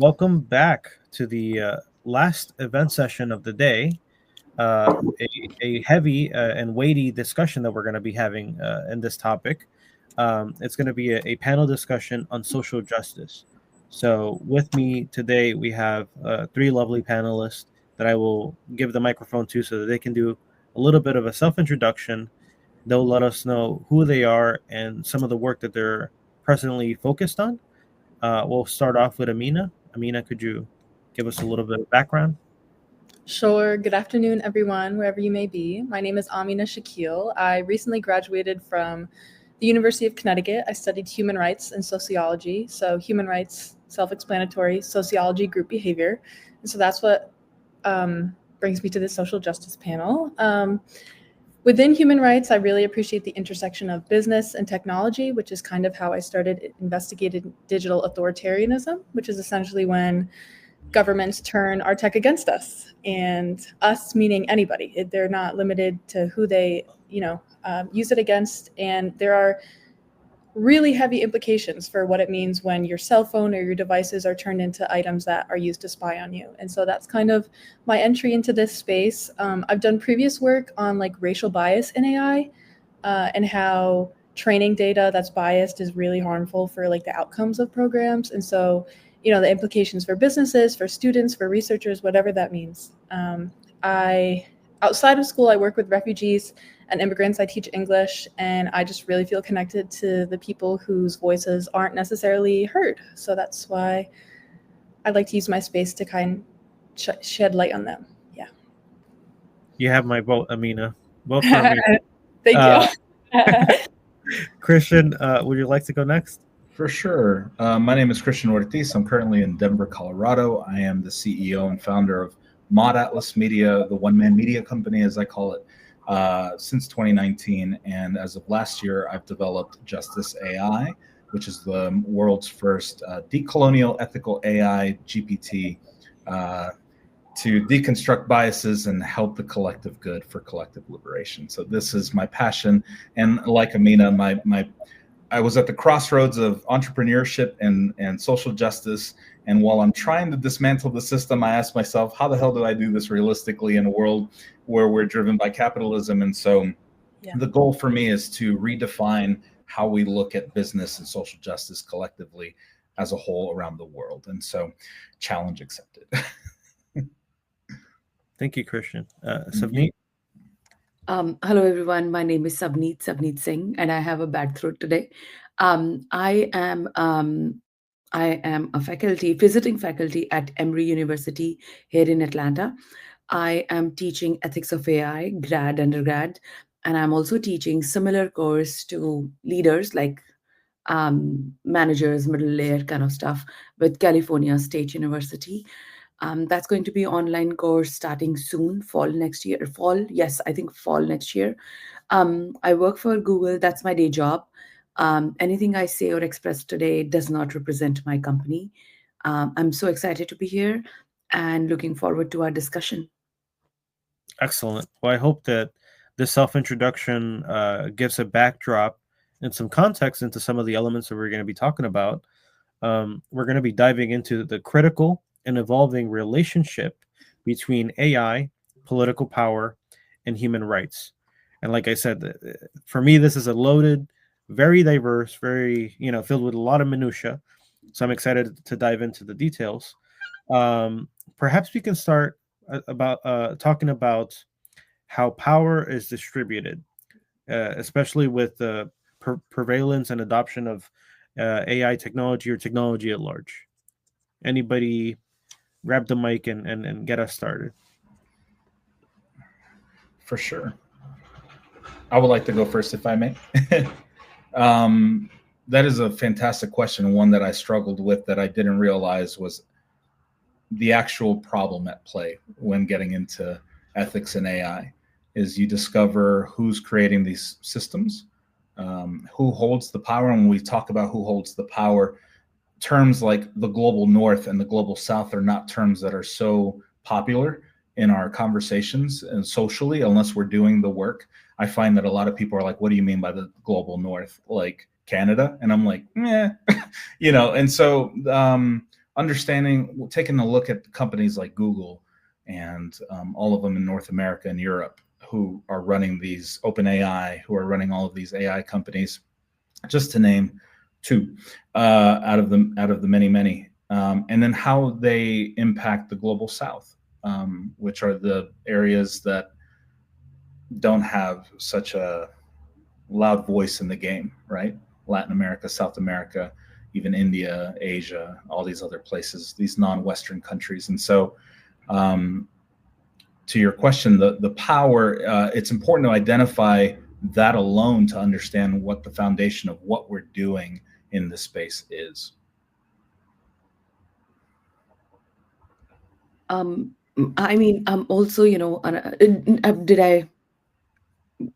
Welcome back to the last event session of the day. Uh, a heavy and weighty discussion that we're going to be having in this topic. It's going to be a panel discussion on social justice. So, with me today, we have three lovely panelists that I will give the microphone to so that they can do a little bit of a self introduction. They'll let us know who they are and some of the work that they're presently focused on. We'll start off with Amina. Amina, could you give us a little bit of background? Sure. Good afternoon, everyone, wherever you may be. My name is Amina Shakeel. I recently graduated from the University of Connecticut. I studied human rights and sociology. So human rights, self-explanatory, sociology, group behavior. And so that's what brings me to this social justice panel. Within human rights, I really appreciate the intersection of business and technology, which is kind of how I started investigating digital authoritarianism, which is essentially when governments turn our tech against us, and us meaning anybody. They're not limited to who they, use it against. And there are really heavy implications for what it means when your cell phone or your devices are turned into items that are used to spy on you. And so that's kind of my entry into this space. I've done previous work on like racial bias in AI and how training data that's biased is really harmful for like the outcomes of programs. And so, the implications for businesses, for students, for researchers, whatever that means. Outside of school, I work with refugees and immigrants. I teach English, and I just really feel connected to the people whose voices aren't necessarily heard. So that's why I like to use my space to kind of shed light on them. Yeah. You have my vote, Amina. Vote for Amina. Thank you. Christian, would you like to go next? For sure. My name is Christian Ortiz. I'm currently in Denver, Colorado. I am the CEO and founder of Mod Atlas Media, the one-man media company, as I call it, since 2019. And as of last year, I've developed Justice AI, which is the world's first decolonial ethical AI GPT to deconstruct biases and help the collective good for collective liberation. So this is my passion. And like Amina, I was at the crossroads of entrepreneurship and social justice. And while I'm trying to dismantle the system, I ask myself, how the hell do I do this realistically in a world where we're driven by capitalism? And so the goal for me is to redefine how we look at business and social justice collectively as a whole around the world. And so challenge accepted. Thank you, Christian. Savneet? Hello, everyone. My name is Savneet Singh, and I have a bad throat today. I am a visiting faculty at Emory University here in Atlanta. I am teaching ethics of AI, grad, undergrad, and I'm also teaching similar course to leaders like managers, middle layer kind of stuff with California State University. That's going to be an online course starting soon, fall next year. I think fall next year. I work for Google. That's my day job. Anything I say or express today does not represent my company. I'm so excited to be here and looking forward to our discussion. Excellent. Well, I hope that this self-introduction gives a backdrop and some context into some of the elements that we're going to be talking about. We're going to be diving into the critical and evolving relationship between AI, political power, and human rights. And like I said, for me, this is a loaded, very diverse, very, filled with a lot of minutia. So I'm excited to dive into the details. Perhaps we can start about talking about how power is distributed, especially with the prevalence and adoption of AI technology or technology at large. Anybody grab the mic and get us started? For sure. I would like to go first, if I may. That is a fantastic question, one that I struggled with that I didn't realize was the actual problem at play when getting into ethics and AI, is you discover who's creating these systems, who holds the power. And when we talk about who holds the power, terms like the global north and the global south are not terms that are so popular in our conversations and socially, unless we're doing the work. I find that a lot of people are like, what do you mean by the global north? Like Canada? And I'm like, and so understanding, taking a look at companies like Google and all of them in North America and Europe who are running these OpenAI, who are running all of these AI companies, just to name two out of the many, and then how they impact the global South, which are the areas that don't have such a loud voice in the game, right? Latin America, South America, even India, Asia, all these other places, these non-Western countries. And so to your question, the power, it's important to identify that alone to understand what the foundation of what we're doing in this space is. I mean, also,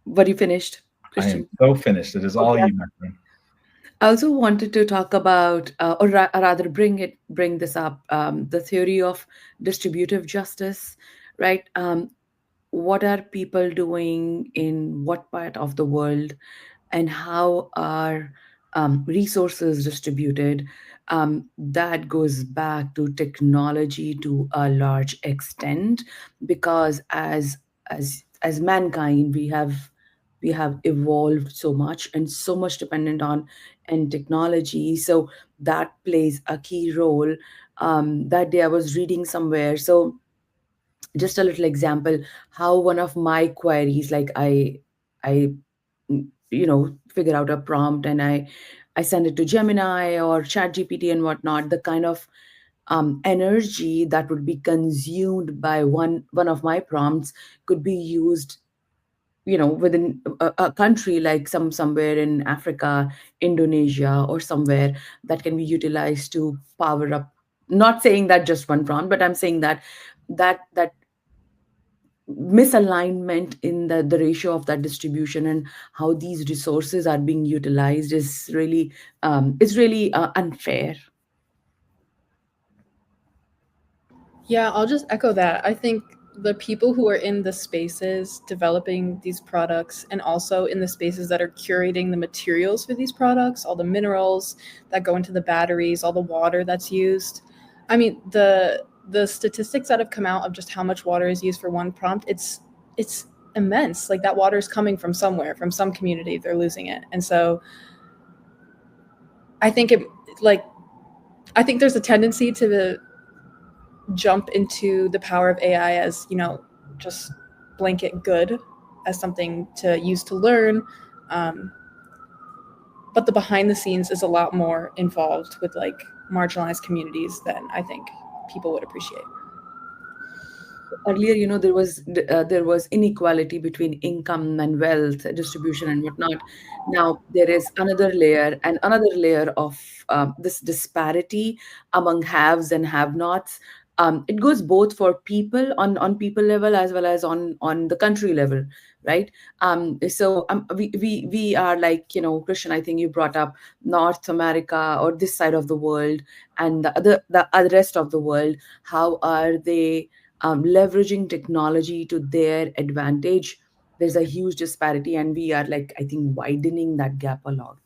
were you finished, I am Christian? so finished. It is all Okay. you, my friend. I also wanted to talk about, or rather, bring this up, the theory of distributive justice, right? What are people doing in what part of the world, and how are resources distributed? That goes back to technology to a large extent, because as mankind, we have evolved so much and so much dependent on and technology. So that plays a key role. That day I was reading somewhere. So just a little example, how one of my queries, like I figure out a prompt and I send it to Gemini or Chat GPT and whatnot. The kind of energy that would be consumed by one of my prompts could be used, within a country like somewhere in Africa, Indonesia, or somewhere, that can be utilized to power up. Not saying that just one prompt, but I'm saying that misalignment in the ratio of that distribution and how these resources are being utilized is really unfair. Yeah, I'll just echo that. I think the people who are in the spaces developing these products and also in the spaces that are curating the materials for these products, all the minerals that go into the batteries, all the water that's used. I mean, the statistics that have come out of just how much water is used for one prompt, it's immense. Like that water is coming from somewhere, from some community, they're losing it. And so I think I think there's a tendency to jump into the power of AI as, just blanket good, as something to use to learn. But the behind the scenes is a lot more involved with like marginalized communities than I think people would appreciate. Earlier, there was inequality between income and wealth distribution and whatnot. Now there is another layer of this disparity among haves and have-nots. It goes both for people on people level as well as on the country level, right? So we are like, Christian, I think you brought up North America or this side of the world, and the rest of the world. How are they leveraging technology to their advantage? There's a huge disparity, and we are, like, I think, widening that gap a lot.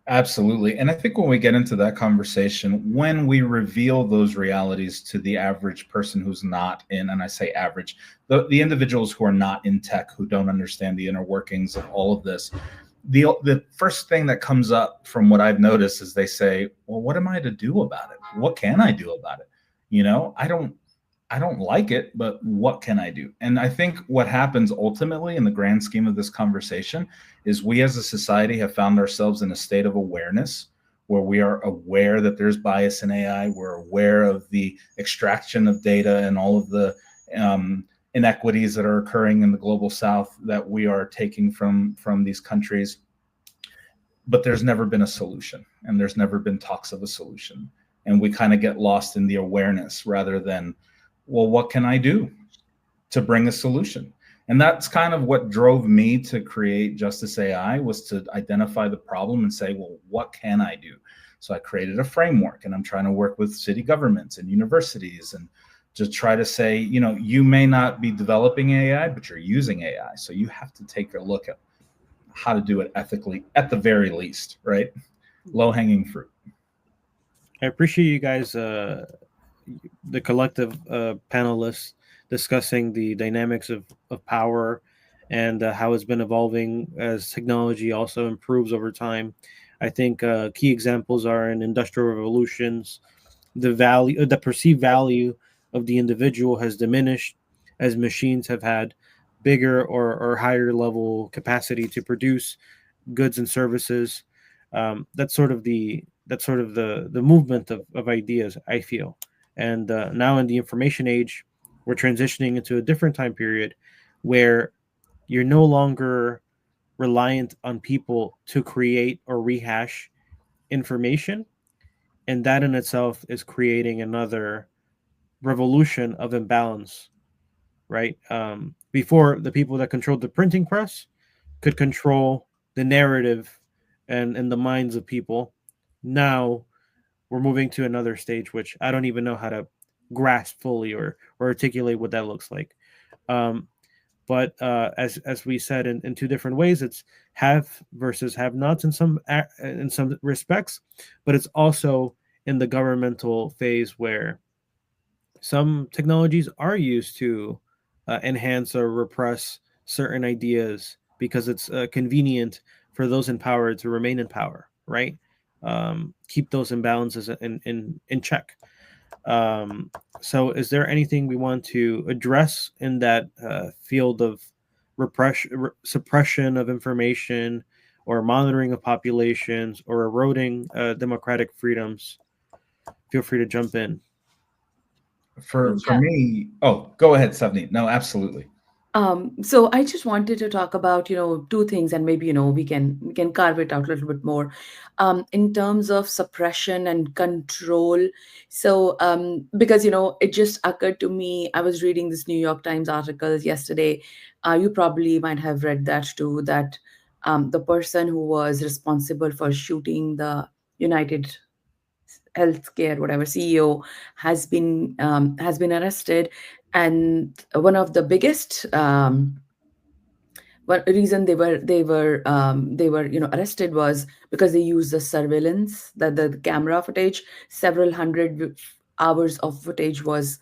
Absolutely. And I think when we get into that conversation, when we reveal those realities to the average person who's not in, and I say average, the individuals who are not in tech, who don't understand the inner workings of all of this, the first thing that comes up from what I've noticed is they say, well, what am I to do about it? What can I do about it? I don't like it, but what can I do? And I think what happens ultimately in the grand scheme of this conversation is we as a society have found ourselves in a state of awareness where we are aware that there's bias in AI. We're aware of the extraction of data and all of the inequities that are occurring in the global South that we are taking from these countries. But there's never been a solution, and there's never been talks of a solution. And we kind of get lost in the awareness rather than, well, what can I do to bring a solution? And that's kind of what drove me to create Justice AI, was to identify the problem and say, well, what can I do? So I created a framework, and I'm trying to work with city governments and universities and just try to say, you may not be developing AI, but you're using AI. So you have to take a look at how to do it ethically at the very least, right? Low-hanging fruit. I appreciate you guys, the collective panelists, discussing the dynamics of power and how it's been evolving as technology also improves over time. I think key examples are in industrial revolutions. The perceived value of the individual has diminished as machines have had bigger or higher level capacity to produce goods and services. That's sort of the movement of ideas, I feel. And now in the information age, we're transitioning into a different time period where you're no longer reliant on people to create or rehash information, and that in itself is creating another revolution of imbalance, right? Before, the people that controlled the printing press could control the narrative and the minds of people. Now we're moving to another stage, which I don't even know how to grasp fully or articulate what that looks like. Um, but as we said in two different ways, it's have versus have nots in some respects, but it's also in the governmental phase where some technologies are used to enhance or repress certain ideas because it's convenient for those in power to remain in power, right? Keep those imbalances in check. Um, so, is there anything we want to address in that field of suppression of information, or monitoring of populations, or eroding democratic freedoms? Feel free to jump in. For me, oh, go ahead, Savneet. No, absolutely. So I just wanted to talk about, two things, and maybe, we can carve it out a little bit more, in terms of suppression and control. So, because, it just occurred to me, I was reading this New York Times article yesterday. You probably might have read that too, that the person who was responsible for shooting the United Healthcare, whatever, CEO, has been arrested, and one of the biggest one reason they were arrested was because they used the surveillance, the camera footage. Several hundred hours of footage was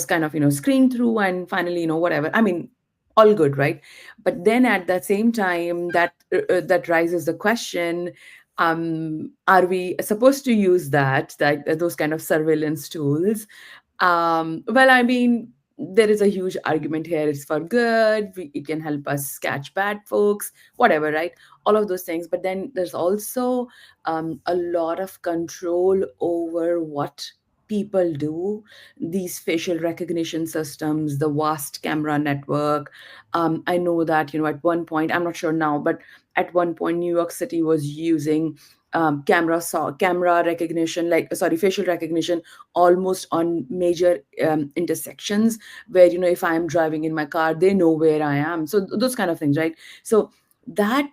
kind of screened through, and finally, whatever, I mean, all good, right? But then at that same time, that raises the question, are we supposed to use that those kind of surveillance tools? Well, I mean, there is a huge argument here. It's for good. It can help us catch bad folks, whatever, right? All of those things. But then there's also a lot of control over what people do. These facial recognition systems, the vast camera network. I know that, at one point, I'm not sure now, but at one point, New York City was using camera recognition, like, sorry, facial recognition, almost on major intersections, where, if I'm driving in my car, they know where I am. So those kind of things, right? So that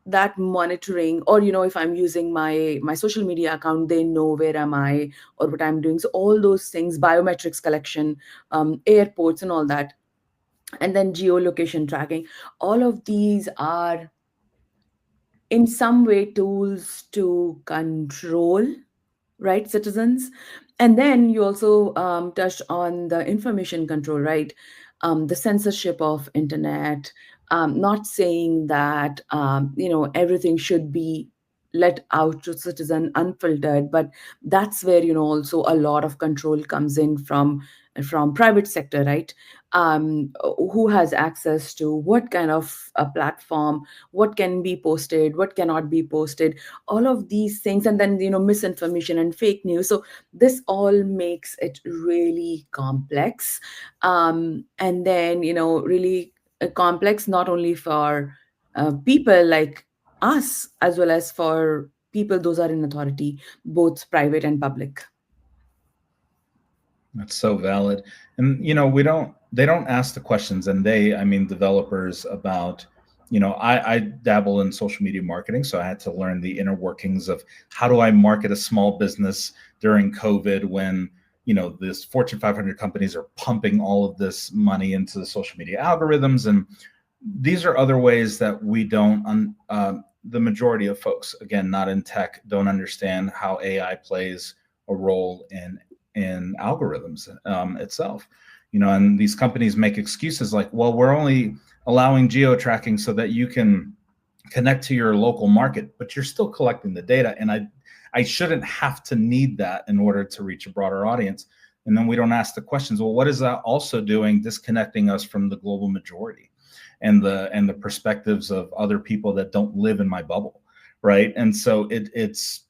that monitoring, or, if I'm using my social media account, they know where am I or what I'm doing. So all those things, biometrics collection, airports and all that, and then geolocation tracking, all of these are in some way tools to control, right, citizens. And then you also touched on the information control, right? The censorship of internet. Not saying that everything should be let out to citizen unfiltered, but that's where, also a lot of control comes in from private sector, right? Who has access to what kind of a platform, what can be posted, what cannot be posted, all of these things. And then, misinformation and fake news. So this all makes it really complex, and then, really complex, not only for people like us, as well as for people those are in authority, both private and public. That's so valid. And they don't ask the questions, and I mean, developers about, I dabble in social media marketing, so I had to learn the inner workings of how do I market a small business during COVID when, this Fortune 500 companies are pumping all of this money into the social media algorithms. And these are other ways that we don't, the majority of folks, again, not in tech, don't understand how AI plays a role in algorithms itself. And these companies make excuses like, well, we're only allowing geo-tracking so that you can connect to your local market, but you're still collecting the data. And I shouldn't have to need that in order to reach a broader audience. And then we don't ask the questions, well, what is that also doing, disconnecting us from the global majority and the perspectives of other people that don't live in my bubble, right? And so it is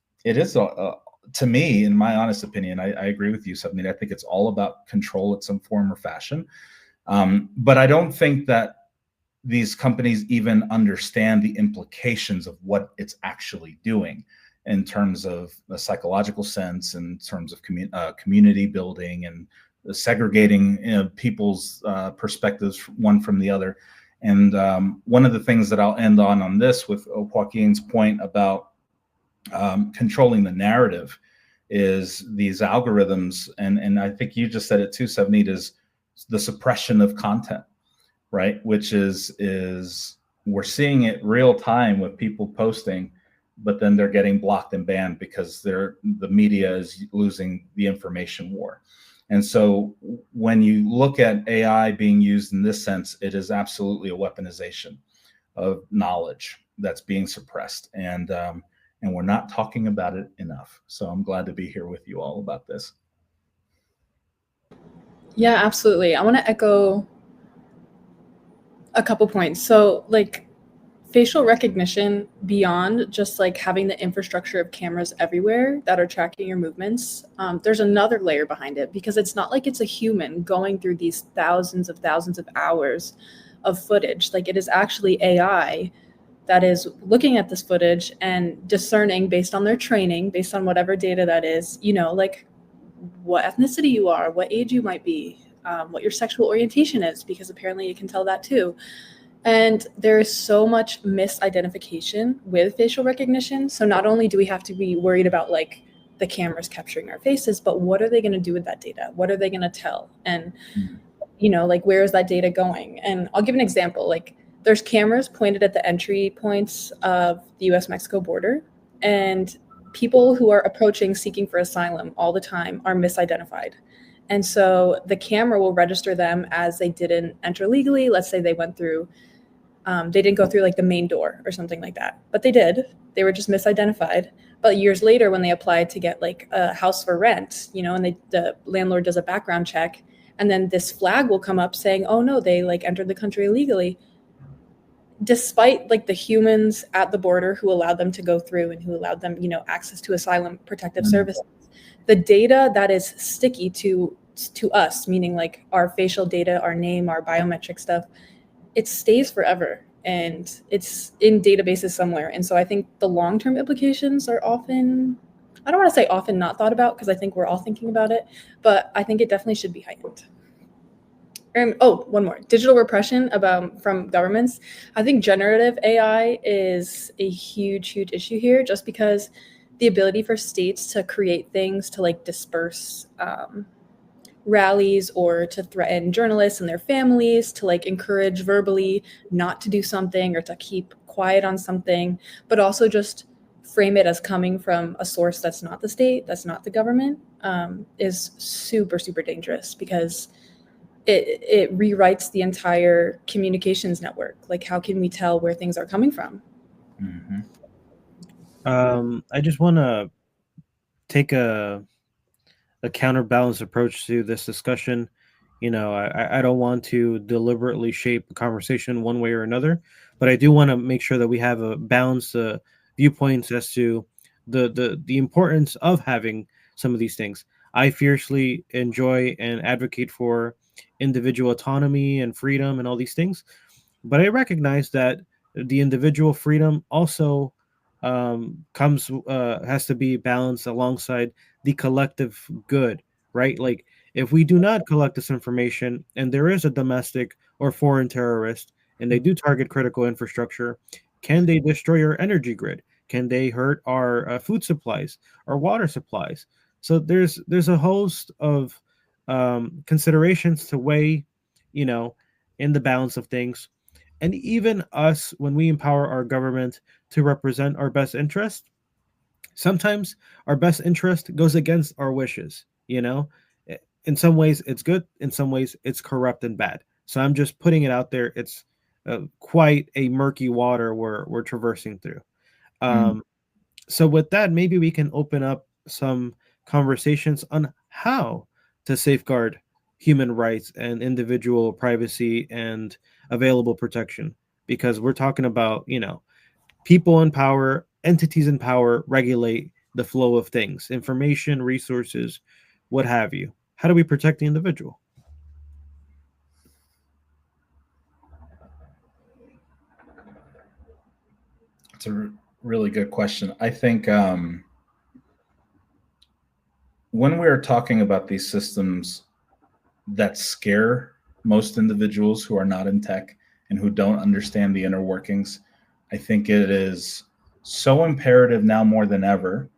to me, in my honest opinion, I agree with you, Savneet. I think it's all about control in some form or fashion. But I don't think that these companies even understand the implications of what it's actually doing in terms of a psychological sense, in terms of community building and segregating people's perspectives one from the other. And one of the things that I'll end on this with Joaquin's point about controlling the narrative is these algorithms, and I think you just said it too, Savneet, is the suppression of content, right? Which is we're seeing it real time with people posting, but then they're getting blocked and banned because the media is losing the information war. And so when you look at AI being used in this sense, it is absolutely a weaponization of knowledge that's being suppressed. And we're not talking about it enough. So I'm glad to be here with you all about this. Yeah, absolutely. I want to echo a couple points. So like facial recognition, beyond just like having the infrastructure of cameras everywhere that are tracking your movements, there's another layer behind it, because it's not like it's a human going through these thousands of hours of footage. Like it is actually AI that is looking at this footage and discerning based on their training, based on whatever data that is, like what ethnicity you are, what age you might be, what your sexual orientation is, because apparently it can tell that too. And there is so much misidentification with facial recognition. So not only do we have to be worried about like the cameras capturing our faces, but what are they going to do with that data? What are they going to tell? And, like where is that data going? And I'll give an example. Like there's cameras pointed at the entry points of the US-Mexico border, and people who are approaching seeking for asylum all the time are misidentified. And so the camera will register them as they didn't enter legally. Let's say they went through, they didn't go through like the main door or something like that, but they did. They were just misidentified. But years later, when they applied to get like a house for rent, and the landlord does a background check, and then this flag will come up saying, oh no, they like entered the country illegally, despite like the humans at the border who allowed them to go through and who allowed them, access to asylum protective services. The data that is sticky to us, meaning like our facial data, our name, our biometric stuff, it stays forever and it's in databases somewhere. And so I think the long-term implications are often, I don't want to say often not thought about, because I think we're all thinking about it, but I think it definitely should be heightened. And one more, digital repression from governments. I think generative AI is a huge issue here, just because the ability for states to create things to like disperse rallies or to threaten journalists and their families, to like encourage verbally not to do something or to keep quiet on something, but also just frame it as coming from a source that's not the state, that's not the government, is super dangerous, because it rewrites the entire communications network. Like how can we tell where things are coming from? Mm-hmm. I just want to take a counterbalance approach to this discussion. I don't want to deliberately shape the conversation one way or another, but I do want to make sure that we have a balanced viewpoints as to the importance of having some of these things. I fiercely enjoy and advocate for individual autonomy and freedom and all these things, but I recognize that the individual freedom also has to be balanced alongside the collective good, right? Like if we do not collect this information and there is a domestic or foreign terrorist and they do target critical infrastructure, can they destroy our energy grid? Can they hurt our food supplies, our water supplies? So there's a host of considerations to weigh, in the balance of things. And even us, when we empower our government to represent our best interest, sometimes our best interest goes against our wishes, you know? In some ways it's good, in some ways it's corrupt and bad. So I'm just putting it out there. It's quite a murky water we're traversing through. Um, so with that, maybe we can open up some conversations on how to safeguard human rights and individual privacy and available protection, because we're talking about, people in power, entities in power regulate the flow of things, information, resources, what have you. How do we protect the individual? It's a really good question. I think when we're talking about these systems that scare most individuals who are not in tech and who don't understand the inner workings, I think it is so imperative now more than ever,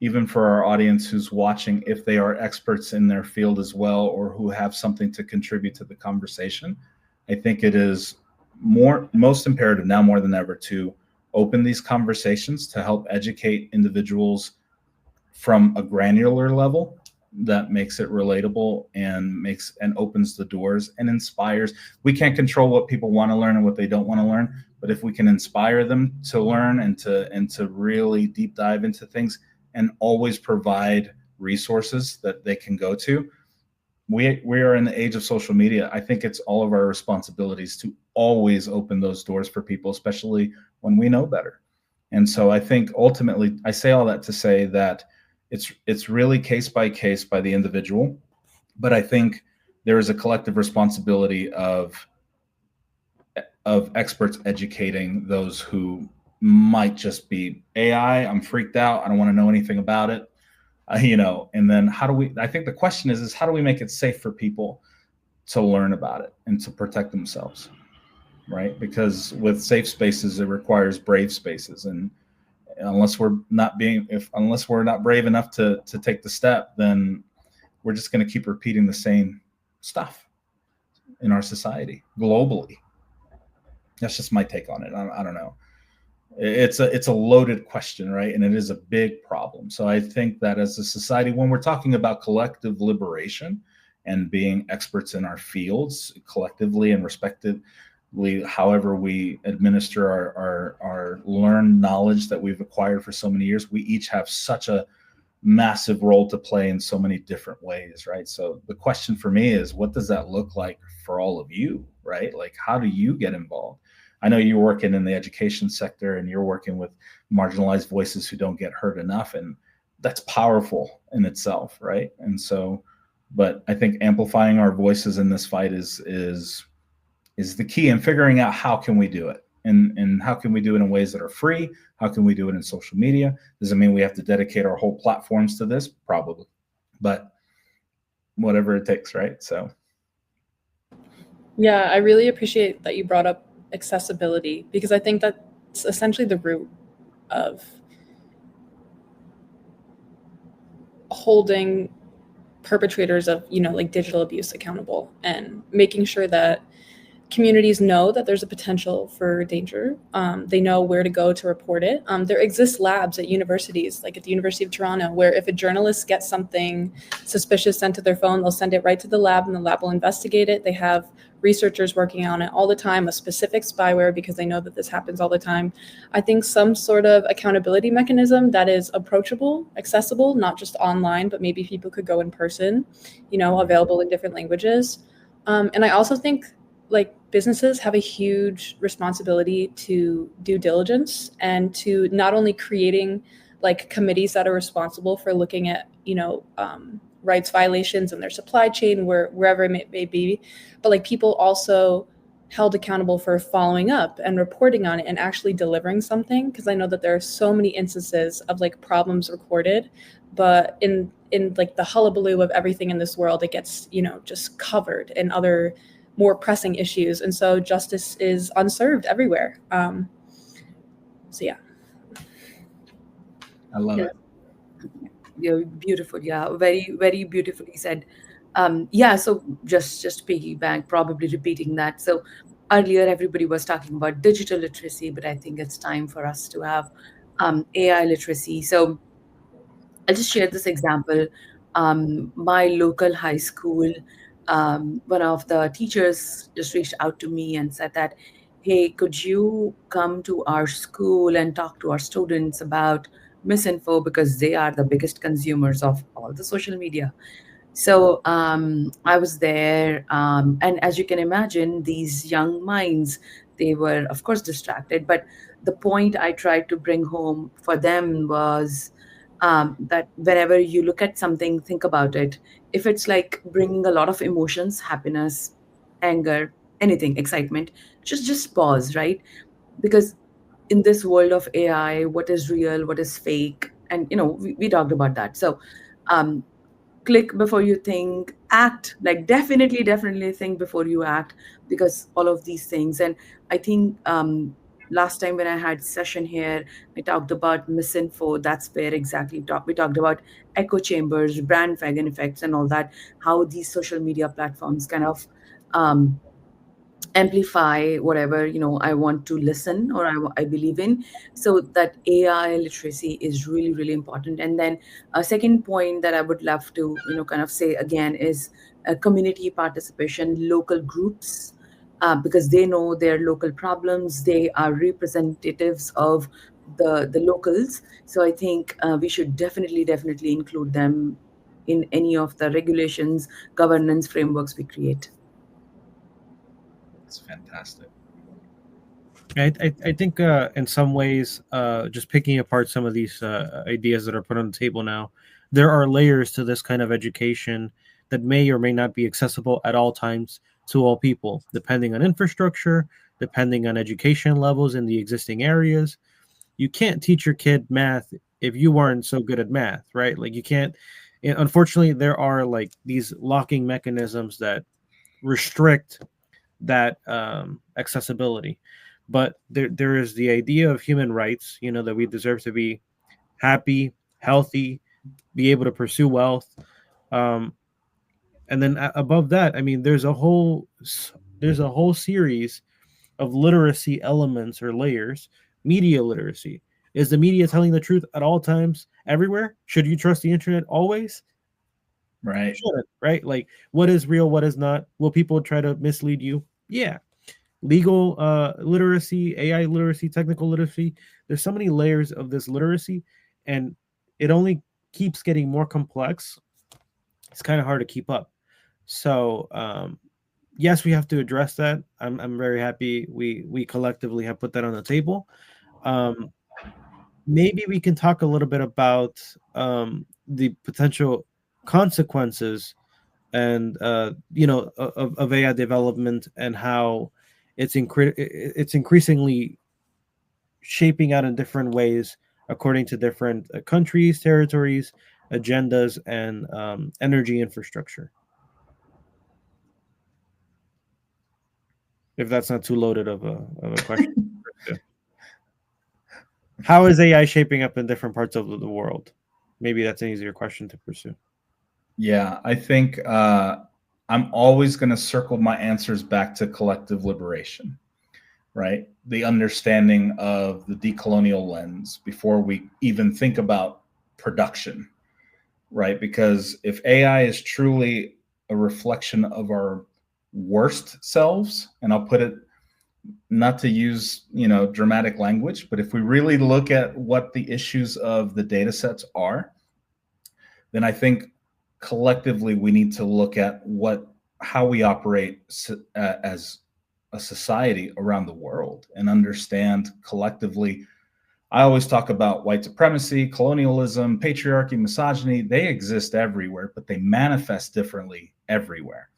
even for our audience who's watching, if they are experts in their field as well or who have something to contribute to the conversation. I think it is most imperative now more than ever to open these conversations to help educate individuals from a granular level that makes it relatable and opens the doors and inspires. We can't control what people want to learn and what they don't want to learn, but if we can inspire them to learn and to really deep dive into things and always provide resources that they can go to. We are in the age of social media. I think it's all of our responsibilities to always open those doors for people, especially when we know better. And so I think ultimately, I say all that to say that it's really case by case by the individual, but I think there is a collective responsibility of experts educating those who might just be AI. I'm freaked out. I don't want to know anything about it. And then I think the question is how do we make it safe for people to learn about it and to protect themselves, right? Because with safe spaces, it requires brave spaces. And unless we're not brave enough to take the step, then we're just going to keep repeating the same stuff in our society globally. That's just my take on it. I don't know. It's a loaded question, right? And it is a big problem. So I think that as a society, when we're talking about collective liberation and being experts in our fields collectively and respectively, however we administer our learned knowledge that we've acquired for so many years, we each have such a massive role to play in so many different ways, right? So the question for me is, what does that look like for all of you, right? Like, how do you get involved? I know you're working in the education sector and you're working with marginalized voices who don't get heard enough, and that's powerful in itself, right? And so, but I think amplifying our voices in this fight is the key, and figuring out how can we do it, and how can we do it in ways that are free? How can we do it in social media? Doesn't mean we have to dedicate our whole platforms to this, probably, but whatever it takes, right? So. Yeah, I really appreciate that you brought up accessibility, because I think that's essentially the root of holding perpetrators of, like digital abuse accountable, and making sure that communities know that there's a potential for danger. They know where to go to report it. There exist labs at universities, like at the University of Toronto, where if a journalist gets something suspicious sent to their phone, they'll send it right to the lab and the lab will investigate it. They have researchers working on it all the time, a specific spyware, because they know that this happens all the time. I think some sort of accountability mechanism that is approachable, accessible, not just online, but maybe people could go in person, available in different languages. And I also think businesses have a huge responsibility to due diligence and to not only creating committees that are responsible for looking at, rights violations in their supply chain, wherever it may be, but people also held accountable for following up and reporting on it and actually delivering something. Because I know that there are so many instances of problems recorded, but in the hullabaloo of everything in this world, it gets, just covered in other more pressing issues. And so justice is unserved everywhere. So yeah. I love it. Yeah, beautiful. Yeah, very, very beautifully said. So just piggyback, probably repeating that. So earlier, everybody was talking about digital literacy, but I think it's time for us to have AI literacy. So I'll just share this example. My local high school, one of the teachers just reached out to me and said that, hey, could you come to our school and talk to our students about misinfo because they are the biggest consumers of all the social media. So I was there, and as you can imagine, these young minds, they were, of course, distracted. But the point I tried to bring home for them was that whenever you look at something, think about it. If it's like bringing a lot of emotions, happiness, anger, anything, excitement, just pause, right? Because in this world of AI, what is real, what is fake, and we talked about that. So um, click before you think, act, like definitely think before you act, because all of these things. And I think last time when I had session here, I talked about misinfo. That's where exactly we talked about echo chambers, brand wagon effects, and all that, how these social media platforms kind of um, amplify whatever I want to listen or I believe in. So that AI literacy is really really important. And then a second point that I would love to kind of say again is community participation, local groups, because they know their local problems, they are representatives of the locals. So I think we should definitely include them in any of the regulations, governance frameworks we create. It's fantastic. I think in some ways, just picking apart some of these ideas that are put on the table now, there are layers to this kind of education that may or may not be accessible at all times to all people, depending on infrastructure, depending on education levels in the existing areas. You can't teach your kid math if you aren't so good at math, right? Like you can't. Unfortunately, there are like these locking mechanisms that restrict that accessibility. But there is the idea of human rights, that we deserve to be happy, healthy, be able to pursue wealth. Um, and then above that, I mean, there's a whole series of literacy elements or layers. Media literacy. Is the media telling the truth at all times, everywhere? Should you trust the internet always? Right. Shouldn't, right? Like, what is real, what is not? Will people try to mislead you? Yeah. Legal literacy, AI literacy, technical literacy. There's so many layers of this literacy, and it only keeps getting more complex. It's kind of hard to keep up. So, yes, we have to address that. I'm very happy we collectively have put that on the table. Um, Maybe we can talk a little bit about the potential consequences and of AI development and how it's increasingly shaping out in different ways according to different countries, territories, agendas, and energy infrastructure. If that's not too loaded of a question. How is AI shaping up in different parts of the world? Maybe that's an easier question to pursue. Yeah, I think I'm always going to circle my answers back to collective liberation, right? The understanding of the decolonial lens before we even think about production, right? Because if AI is truly a reflection of our worst selves, and I'll put it, not to use dramatic language, but if we really look at what the issues of the data sets are, then I think collectively we need to look at how we operate as a society around the world and understand collectively. I always talk about white supremacy, colonialism, patriarchy, misogyny. They exist everywhere, but they manifest differently everywhere.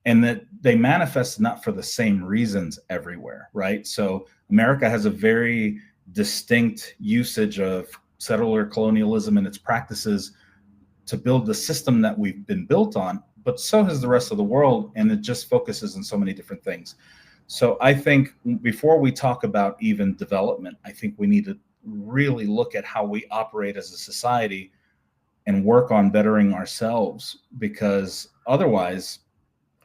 And that they manifest not for the same reasons everywhere, right? So America has a very distinct usage of settler colonialism and its practices to build the system that we've been built on, but so has the rest of the world, and it just focuses on so many different things. So I think before we talk about even development, I think we need to really look at how we operate as a society and work on bettering ourselves, because otherwise,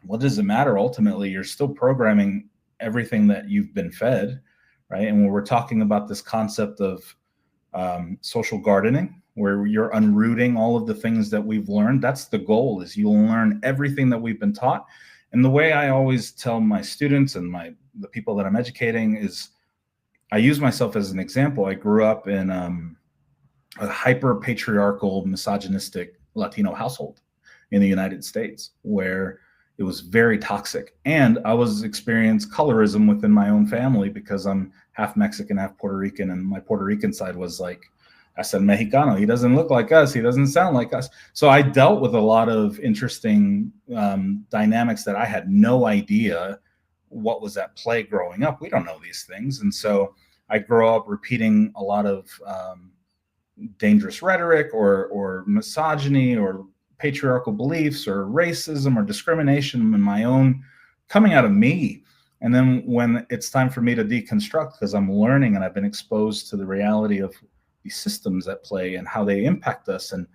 what does it matter? Ultimately, you're still programming everything that you've been fed, right? And when we're talking about this concept of social gardening, where you're unrooting all of the things that we've learned. That's the goal, is you'll learn everything that we've been taught. And the way I always tell my students and the people that I'm educating is, I use myself as an example. I grew up in a hyper patriarchal, misogynistic Latino household in the United States, where it was very toxic. And I was experienced colorism within my own family because I'm half Mexican, half Puerto Rican. And my Puerto Rican side was like, I said, Mexicano, he doesn't look like us. He doesn't sound like us. So I dealt with a lot of interesting dynamics that I had no idea what was at play growing up. We don't know these things. And so I grew up repeating a lot of dangerous rhetoric or misogyny or patriarchal beliefs or racism or discrimination in my own, coming out of me. And then when it's time for me to deconstruct, because I'm learning and I've been exposed to the reality of these systems at play and how they impact us, and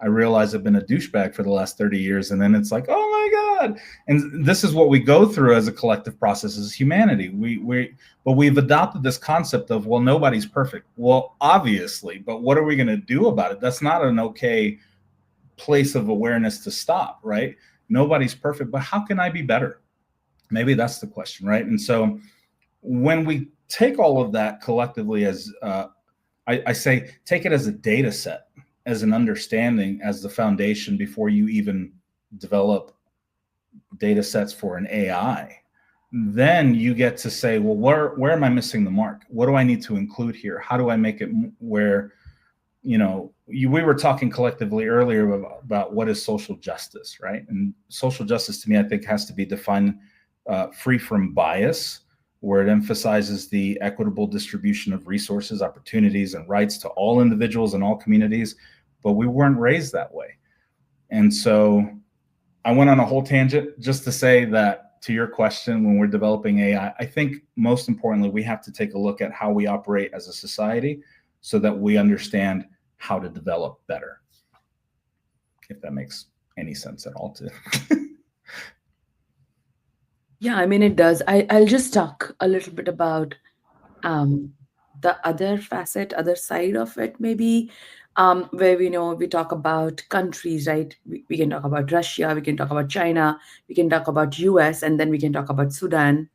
I realize I've been a douchebag for the last 30 years. And then it's like, oh my God. And this is what we go through as a collective process as humanity. But we've adopted this concept of, well, nobody's perfect. Well, obviously, but what are we going to do about it? That's not an okay place of awareness to stop, right? Nobody's perfect, but how can I be better? Maybe that's the question, right? And so when we take all of that collectively as, I say, take it as a data set, as an understanding, as the foundation before you even develop data sets for an AI, then you get to say, well, where am I missing the mark? What do I need to include here? How do I make it where, we were talking collectively earlier about what is social justice, right? And social justice to me, I think, has to be defined free from bias, where it emphasizes the equitable distribution of resources, opportunities, and rights to all individuals and all communities. But we weren't raised that way. And so I went on a whole tangent just to say that, to your question, when we're developing AI, I think most importantly, we have to take a look at how we operate as a society so that we understand how to develop better. If that makes any sense at all to Yeah, I mean, it does. I'll just talk a little bit about the other facet, other side of it, maybe, where we talk about countries, right? We can talk about Russia, we can talk about China, we can talk about US, and then we can talk about Sudan.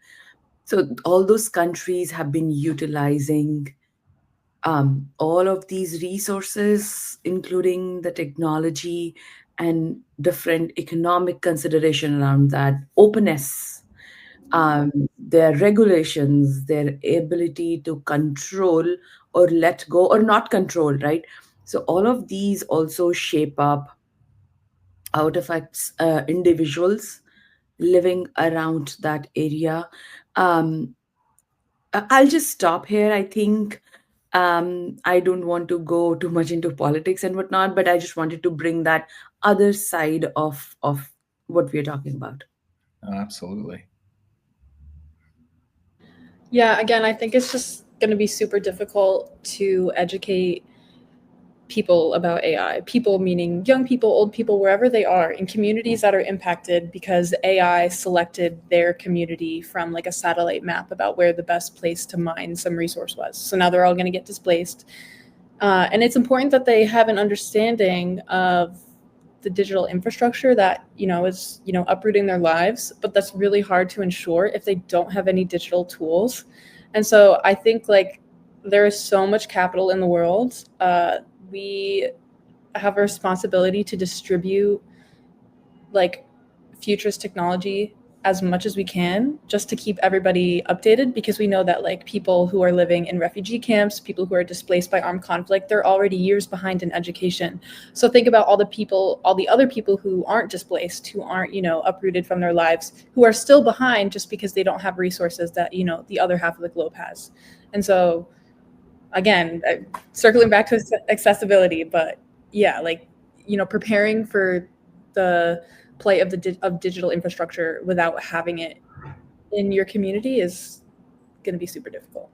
So all those countries have been utilizing all of these resources, including the technology and different economic consideration around that, openness, their regulations, their ability to control or let go or not control, right? So all of these also shape up how it affects individuals living around that area. Um, I'll just stop here. I think I don't want to go too much into politics and whatnot, but I just wanted to bring that other side of what we're talking about. Absolutely. Yeah, again, I think it's just going to be super difficult to educate people about AI. People meaning young people, old people, wherever they are, in communities that are impacted because AI selected their community from like a satellite map about where the best place to mine some resource was. So now they're all going to get displaced. And it's important that they have an understanding of the digital infrastructure that is uprooting their lives, but that's really hard to ensure if they don't have any digital tools. And so I think like there is so much capital in the world. We have a responsibility to distribute like futurist technology as much as we can, just to keep everybody updated, because we know that like people who are living in refugee camps, people who are displaced by armed conflict, they're already years behind in education. So think about all the other people who aren't displaced, who aren't, uprooted from their lives, who are still behind just because they don't have resources that, the other half of the globe has. And so again, circling back to accessibility, but yeah, like, preparing for the plight of digital infrastructure without having it in your community is going to be super difficult.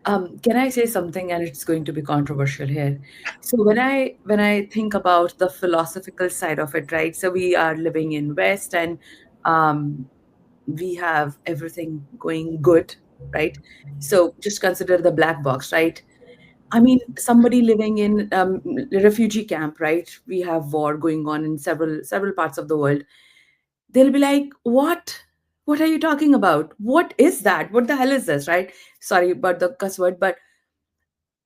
Can I say something? And it's going to be controversial here. So when I think about the philosophical side of it, right? So we are living in West, and we have everything going good, right? So just consider the black box, right? I mean, somebody living in a refugee camp, right? We have war going on in several parts of the world. They'll be like, "What? What are you talking about? What is that? What the hell is this?" Right? Sorry about the cuss word, but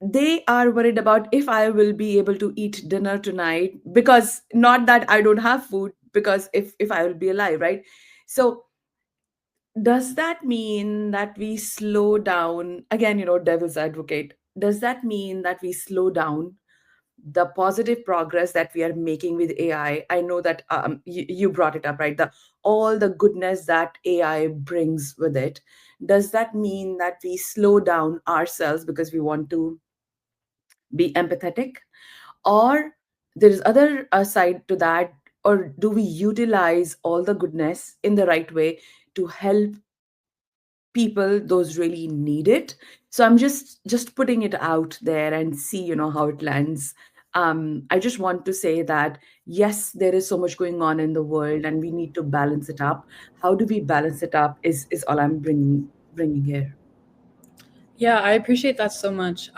they are worried about if I will be able to eat dinner tonight, because not that I don't have food, because if I will be alive, right? So does that mean that we slow down again, devil's advocate? Does that mean that we slow down the positive progress that we are making with AI? I know that you brought it up, right? The all the goodness that AI brings with it. Does that mean that we slow down ourselves because we want to be empathetic, or there is other side to that, or do we utilize all the goodness in the right way to help people those really need it? So I'm just putting it out there and see how it lands. I just want to say that yes, there is so much going on in the world and we need to balance it up. How do we balance it up is all I'm bringing here. Yeah, I appreciate that so much.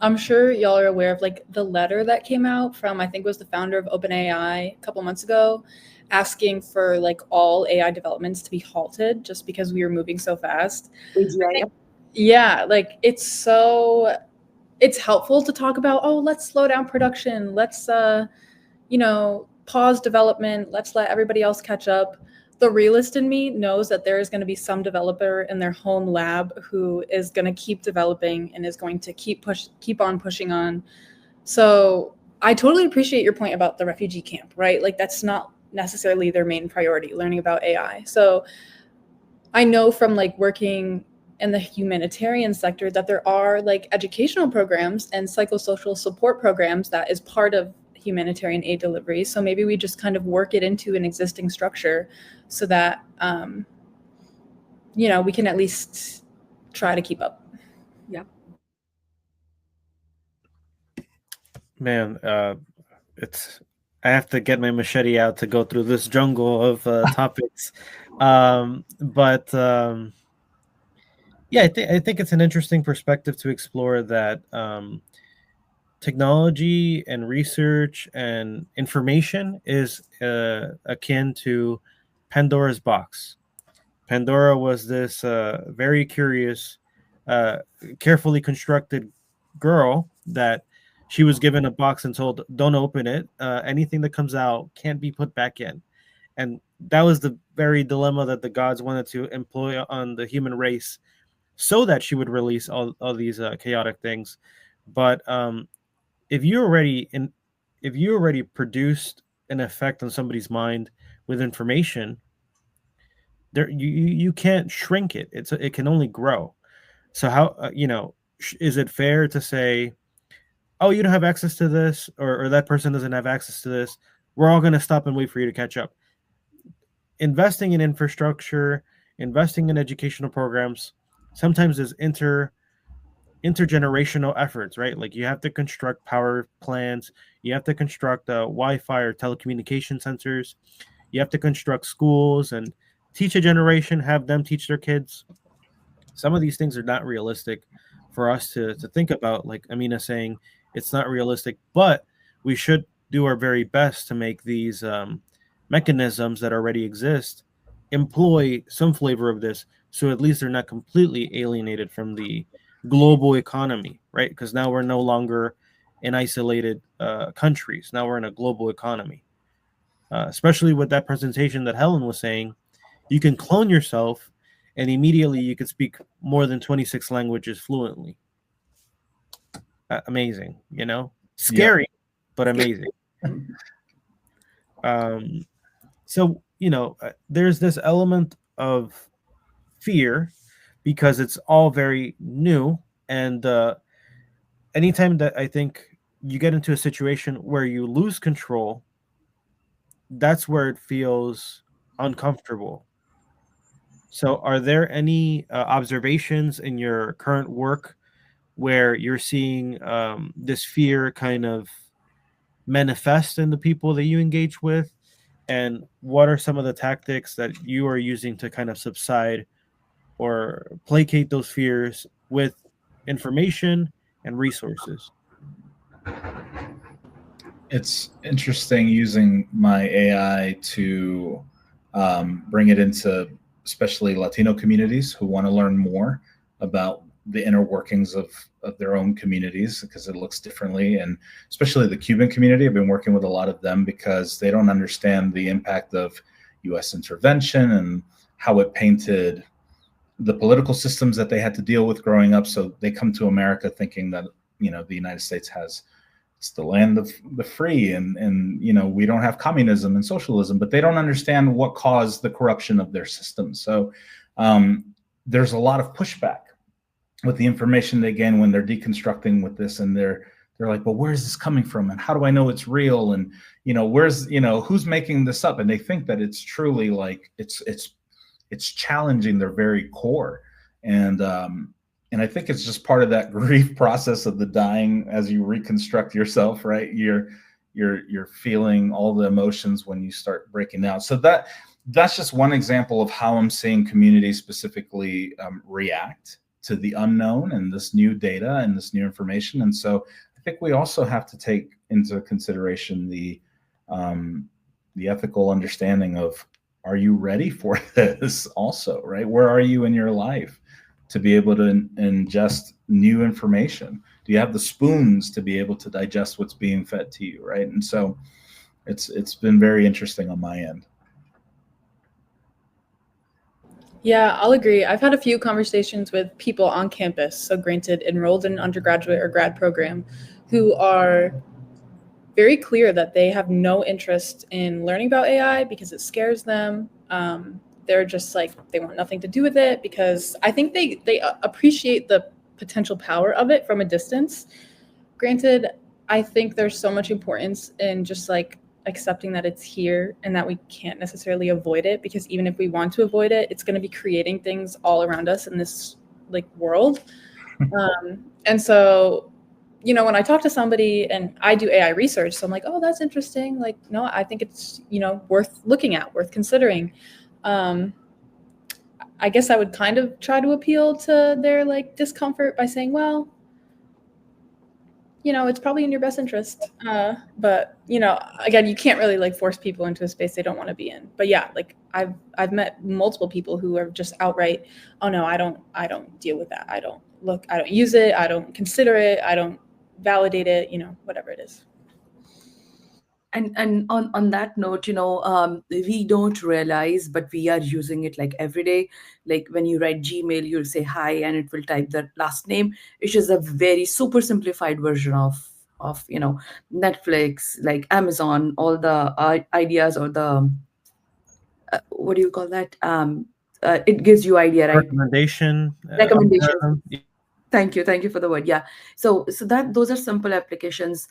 I'm sure y'all are aware of like the letter that came out from, I think it was the founder of OpenAI a couple months ago, asking for like all AI developments to be halted just because we were moving so fast. I AGI, think, yeah, like it's helpful to talk about, oh, let's slow down production, let's pause development, let's let everybody else catch up. The realist in me knows that there is going to be some developer in their home lab who is going to keep developing and is going to keep on pushing on. So I totally appreciate your point about the refugee camp, right? Like that's not necessarily their main priority, learning about AI. So I know from like working in the humanitarian sector that there are like educational programs and psychosocial support programs that is part of humanitarian aid delivery. So maybe we just kind of work it into an existing structure so that we can at least try to keep up. yeah. Man, it's I have to get my machete out to go through this jungle of topics. But yeah, I think it's an interesting perspective to explore that technology and research and information is akin to Pandora's box. Pandora was this very curious, uh, carefully constructed girl that she was given a box and told, "Don't open it. Anything that comes out can't be put back in." And that was the very dilemma that the gods wanted to employ on the human race, so that she would release all these chaotic things. But if you already in, if you already produced an effect on somebody's mind with information, there you can't shrink it. It can only grow. So how is it fair to say, oh, you don't have access to this, or that person doesn't have access to this? We're all going to stop and wait for you to catch up. Investing in infrastructure, investing in educational programs, sometimes is intergenerational efforts, right? Like you have to construct power plants, you have to construct Wi-Fi or telecommunication sensors, you have to construct schools and teach a generation, have them teach their kids. Some of these things are not realistic for us to think about. Like Amina saying, it's not realistic, but we should do our very best to make these mechanisms that already exist employ some flavor of this, so at least they're not completely alienated from the global economy, right? Because now we're no longer in isolated countries. Now we're in a global economy. Especially with that presentation that Helen was saying, you can clone yourself and immediately you can speak more than 26 languages fluently. Amazing, scary, but amazing. So, there's this element of fear because it's all very new. And anytime that I think you get into a situation where you lose control, that's where it feels uncomfortable. So, are there any observations in your current work where you're seeing this fear kind of manifest in the people that you engage with? And what are some of the tactics that you are using to kind of subside or placate those fears with information and resources? It's interesting using my AI to bring it into especially Latino communities who want to learn more about the inner workings of their own communities, because it looks differently. And especially the Cuban community, I've been working with a lot of them because they don't understand the impact of US intervention and how it painted the political systems that they had to deal with growing up. So they come to America thinking that, the United States has, it's the land of the free, and we don't have communism and socialism, but they don't understand what caused the corruption of their system. So there's a lot of pushback with the information they gain when they're deconstructing with this, and they're like, well, where's this coming from, and how do I know it's real, and where's who's making this up? And they think that it's truly like it's challenging their very core. And I think it's just part of that grief process of the dying as you reconstruct yourself, right? You're feeling all the emotions when you start breaking down. So that's just one example of how I'm seeing communities specifically react to the unknown and this new data and this new information. And so I think we also have to take into consideration the ethical understanding of, are you ready for this also, right? Where are you in your life to be able to ingest new information? Do you have the spoons to be able to digest what's being fed to you, right? And so it's been very interesting on my end. Yeah, I'll agree. I've had a few conversations with people on campus, so granted enrolled in an undergraduate or grad program, who are very clear that they have no interest in learning about AI because it scares them. They're just like, they want nothing to do with it, because I think they appreciate the potential power of it from a distance. Granted, I think there's so much importance in just like accepting that it's here and that we can't necessarily avoid it, because even if we want to avoid it, it's going to be creating things all around us in this like world. And so, when I talk to somebody, and I do AI research, so I'm like, oh, that's interesting. Like, no, I think it's, worth looking at, worth considering. I guess I would kind of try to appeal to their like discomfort by saying, well, it's probably in your best interest. But, again, you can't really like force people into a space they don't want to be in. But yeah, like I've met multiple people who are just outright, oh no, I don't deal with that. I don't use it. I don't consider it. I don't validate it, whatever it is. And on that note, we don't realize, but we are using it like every day. Like when you write Gmail, you'll say hi, and it will type the last name. It's just a very super simplified version of Netflix, like Amazon, all the ideas, or the what do you call that? It gives you idea, right? Recommendation. Recommendations. Thank you for the word. Yeah. So that those are simple applications.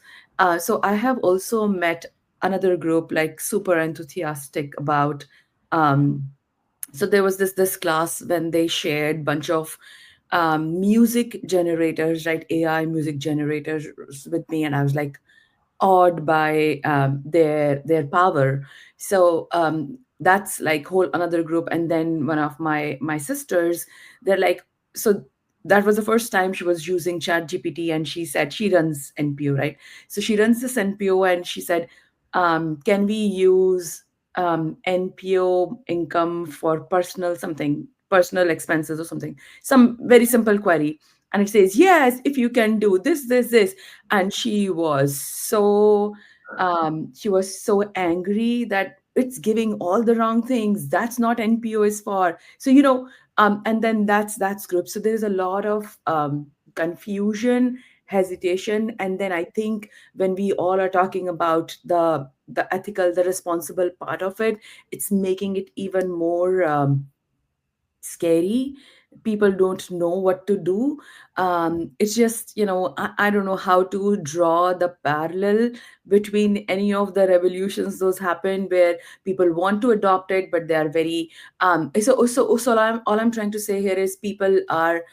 So I have also met another group like super enthusiastic about. So there was this class when they shared bunch of music generators, right? AI music generators with me, and I was like awed by their power. So that's like whole another group. And then one of my sisters, they're like, so that was the first time she was using chat gpt, and she said she runs npo, right? So she runs this npo, and she said, can we use npo income for personal expenses or something, some very simple query. And it says, yes, if you can do this. And she was so angry that it's giving all the wrong things. That's not npo is for. So and then that's group. So there's a lot of confusion, hesitation. And then I think when we all are talking about the ethical, the responsible part of it, it's making it even more scary. People don't know what to do. It's just, I don't know how to draw the parallel between any of the revolutions those happen where people want to adopt it, but they are very so all I'm trying to say here is people are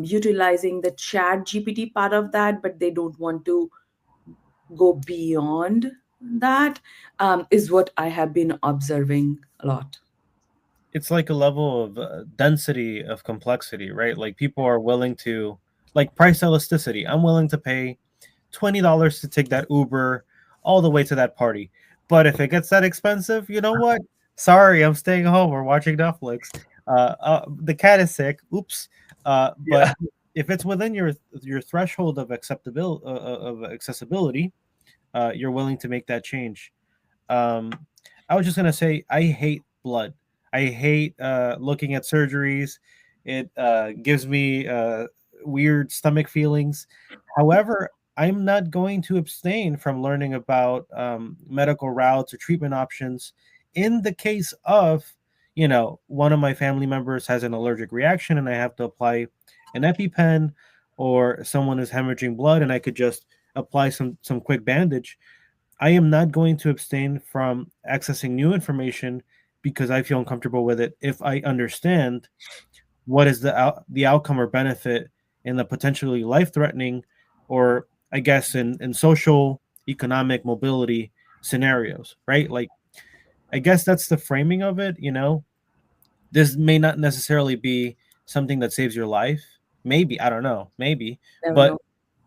utilizing the chat gpt part of that, but they don't want to go beyond that. Is what I have been observing a lot. It's like a level of density of complexity, right? Like people are willing to like price elasticity. I'm willing to pay $20 to take that Uber all the way to that party. But if it gets that expensive, you know what? Sorry, I'm staying home or watching Netflix. The cat is sick. Oops. But Yeah. if it's within your threshold of acceptability of accessibility, you're willing to make that change. Um, I was just gonna say I hate blood. I hate looking at surgeries. It gives me weird stomach feelings. However, I'm not going to abstain from learning about medical routes or treatment options in the case of, one of my family members has an allergic reaction and I have to apply an EpiPen, or someone is hemorrhaging blood and I could just apply some quick bandage. I am not going to abstain from accessing new information because I feel uncomfortable with it if I understand what is the outcome or benefit in the potentially life threatening, or I guess in social economic mobility scenarios, right? Like, I guess that's the framing of it. This may not necessarily be something that saves your life. Maybe, I don't know, maybe, Never but know.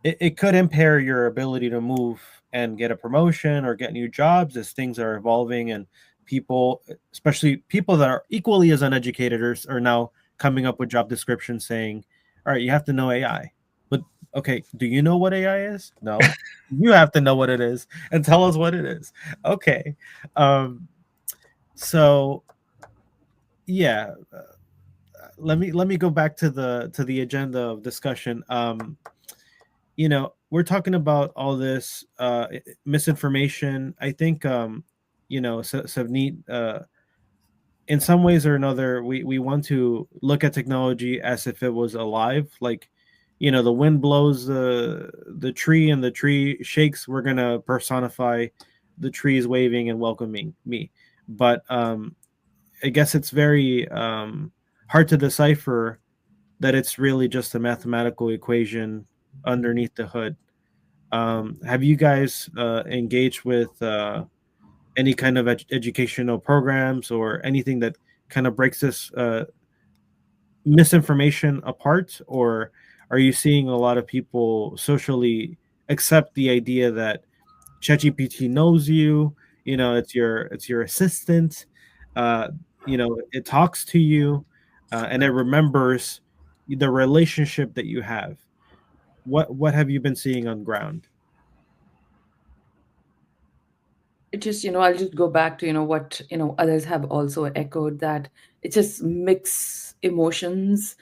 it could impair your ability to move and get a promotion or get new jobs as things are evolving, and people, especially people that are equally as uneducated, are now coming up with job descriptions saying, all right, you have to know AI. But okay, do you know what AI is? No. You have to know what it is and tell us what it is. Okay. um so yeah, let me go back to the agenda of discussion. We're talking about all this misinformation. I think Savneet, in some ways or another, we want to look at technology as if it was alive. Like, the wind blows the tree and the tree shakes. We're gonna personify the trees waving and welcoming me. But I guess it's very hard to decipher that it's really just a mathematical equation underneath the hood. Have you guys engaged with any kind of educational programs or anything that kind of breaks this misinformation apart, or are you seeing a lot of people socially accept the idea that ChatGPT knows you? It's your assistant. It talks to you, and it remembers the relationship that you have. What have you been seeing on ground? It just, I'll just go back to, what, others have also echoed, that it's just mixed emotions.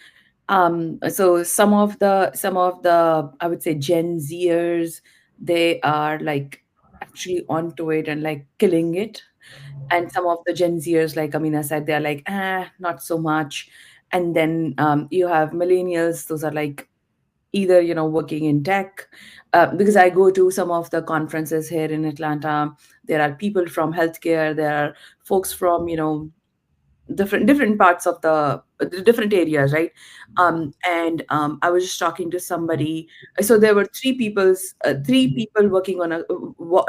So some of the I would say Gen Zers, they are like actually onto it and like killing it. And some of the Gen Zers, like Amina said, they're like, not so much. And then you have millennials, those are like either working in tech, because I go to some of the conferences here in Atlanta. There are people from healthcare, there are folks from different parts of the different areas, right? And I was just talking to somebody. So there were three people working on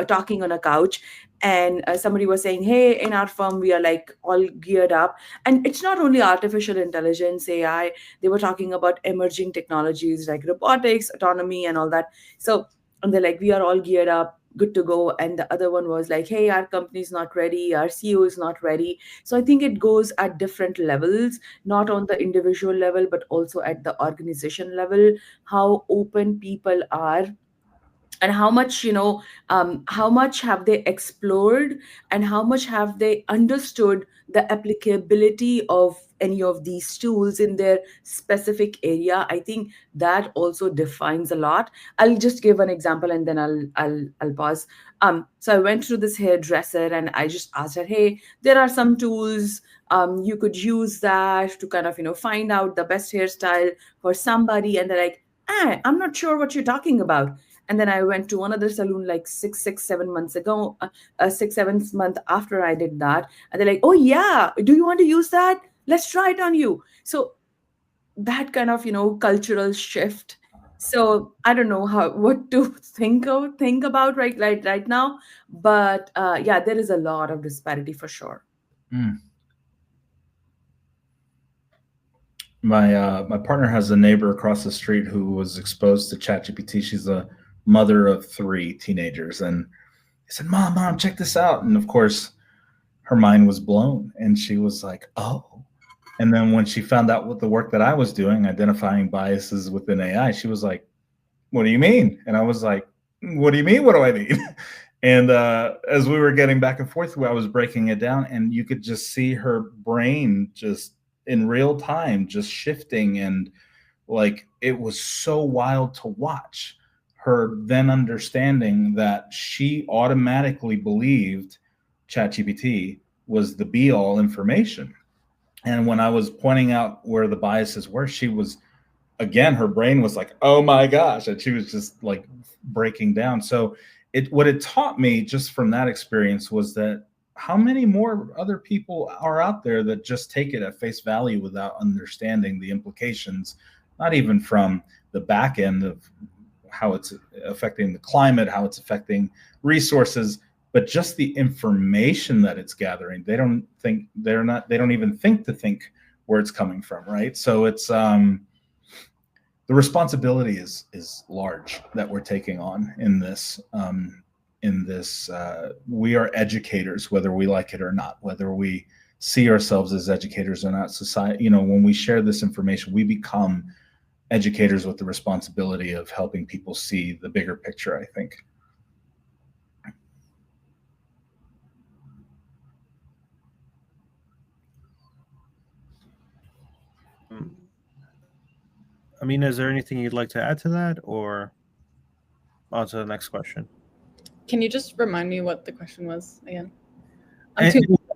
talking on a couch. And somebody was saying, hey, in our firm we are like all geared up. And it's not only artificial intelligence, AI. They were talking about emerging technologies like robotics, autonomy, and all that. So, and they're like, we are all geared up, good to go. And the other one was like, hey, our company's not ready, our CEO is not ready. So I think it goes at different levels, not on the individual level, but also at the organization level, how open people are, and how much have they explored, and how much have they understood the applicability of any of these tools in their specific area. I think that also defines a lot. I'll just give an example and then I'll pause. So I went to this hairdresser and I just asked her, hey, there are some tools, you could use that to kind of find out the best hairstyle for somebody. And they're like, I'm not sure what you're talking about. And then I went to another salon like 7 months ago, 6 7 months after I did that. And they're like, oh yeah, do you want to use that? Let's try it on you. So that kind of, cultural shift. So I don't know what to think about right now. But yeah, there is a lot of disparity for sure. Mm. My partner has a neighbor across the street who was exposed to ChatGPT. She's a mother of 3 teenagers, and I said, Mom, check this out. And of course, her mind was blown, and she was like, oh. And then when she found out what the work that I was doing, identifying biases within AI, she was like, what do you mean? And I was like, what do you mean? What do I mean? And as we were getting back and forth, I was breaking it down, and you could just see her brain just in real time, just shifting. And like, it was so wild to watch her then understanding that she automatically believed ChatGPT was the be all information. And when I was pointing out where the biases were, she was, again, her brain was like, oh my gosh. And she was just like breaking down. So what it taught me just from that experience was that how many more other people are out there that just take it at face value without understanding the implications, not even from the back end of how it's affecting the climate, how it's affecting resources, but just the information that it's gathering. They don't even think where it's coming from, right? So it's the responsibility is large that we're taking on in this. We are educators, whether we like it or not, whether we see ourselves as educators or not. Society, when we share this information, we become educators with the responsibility of helping people see the bigger picture, I think. Amina, is there anything you'd like to add to that, or on to the next question? Can you just remind me what the question was again?